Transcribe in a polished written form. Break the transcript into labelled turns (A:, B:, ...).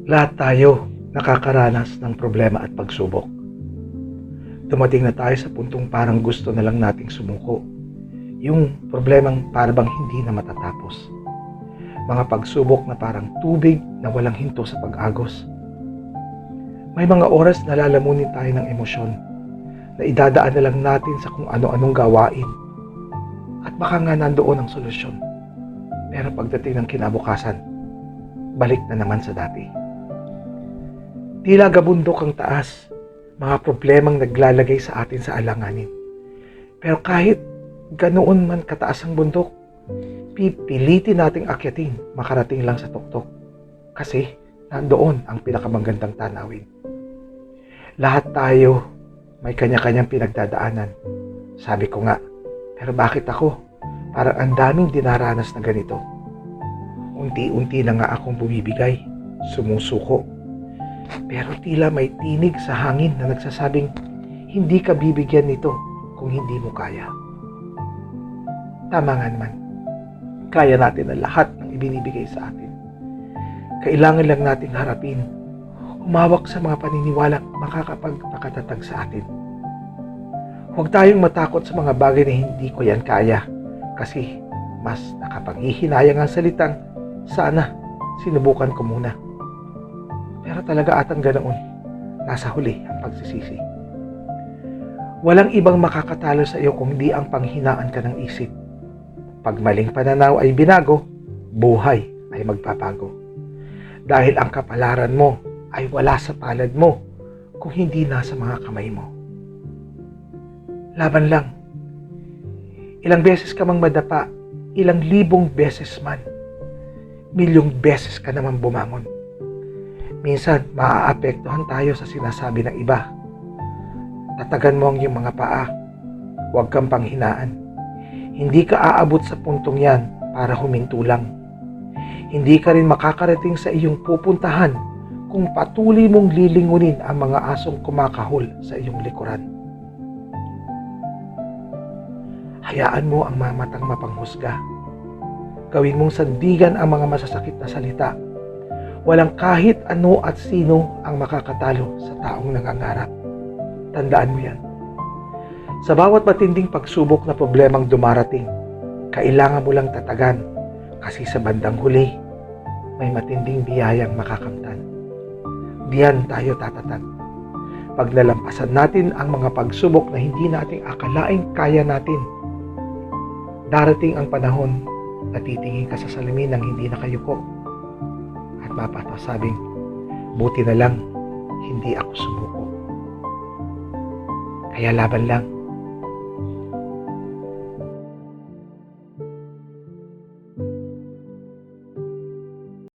A: Lahat tayo nakakaranas ng problema at pagsubok. Dumating na tayo sa puntong parang gusto na lang nating sumuko. Yung problemang parang hindi na matatapos. Mga pagsubok na parang tubig na walang hinto sa pag-agos. May mga oras na lalamunin tayo ng emosyon na idadaan na lang natin sa kung ano-anong gawain. At baka nga nandoon ang solusyon. Pero pagdating ng kinabukasan, balik na naman sa dati. Tila gabundok ang taas, mga problemang naglalagay sa atin sa alanganin. Pero kahit ganoon man kataas ang bundok, pipilitin nating akyatin makarating lang sa tuktok. Kasi nandoon ang pinakamagandang tanawin. Lahat tayo may kanya-kanyang pinagdadaanan. Sabi ko nga, pero bakit ako? Parang ang daming dinaranas na ganito. Unti-unti na nga akong bumibigay, sumusuko. Pero tila may tinig sa hangin na nagsasabing, hindi ka bibigyan nito kung hindi mo kaya. Tama nga naman, kaya natin ang lahat ng ibinibigay sa atin. Kailangan lang nating harapin, humawak sa mga paniniwalang makakapagpakatatag sa atin. Huwag tayong matakot sa mga bagay na hindi ko yan kaya, kasi mas nakapanghihinayang ang salitang, sana sinubukan ko muna. Pero talaga atang ganoon, nasa huli ang pagsisisi. Walang ibang makakatalo sa iyo kung di ang panghinaan ka ng isip. Pag maling pananaw ay binago, buhay ay magpapago. Dahil ang kapalaran mo ay wala sa palad mo kung hindi nasa mga kamay mo. Laban lang. Ilang beses ka mang madapa, ilang libong beses man, milyong beses ka naman bumangon. Minsan, maaapektuhan tayo sa sinasabi ng iba. Tatagan mo ang iyong mga paa. Huwag kang panghinaan. Hindi ka aabot sa puntong yan para huminto lang. Hindi ka rin makakarating sa iyong pupuntahan kung patuloy mong lilingunin ang mga asong kumakahol sa iyong likuran. Hayaan mo ang mga matang mapanghusga. Gawin mong sandigan ang mga masasakit na salita. Walang kahit ano at sino ang makakatalo sa taong nangangarap. Tandaan mo yan. Sa bawat matinding pagsubok na problemang dumarating, kailangan mo lang tatagan kasi sa bandang huli, may matinding biyayang makakamtan. Diyan tayo tatatag. Pag nalampasan natin ang mga pagsubok na hindi nating akalaing kaya natin, darating ang panahon na titingin ka sa salamin ng hindi nakayuko at mapapasabing, buti na lang hindi ako sumuko. Kaya laban lang.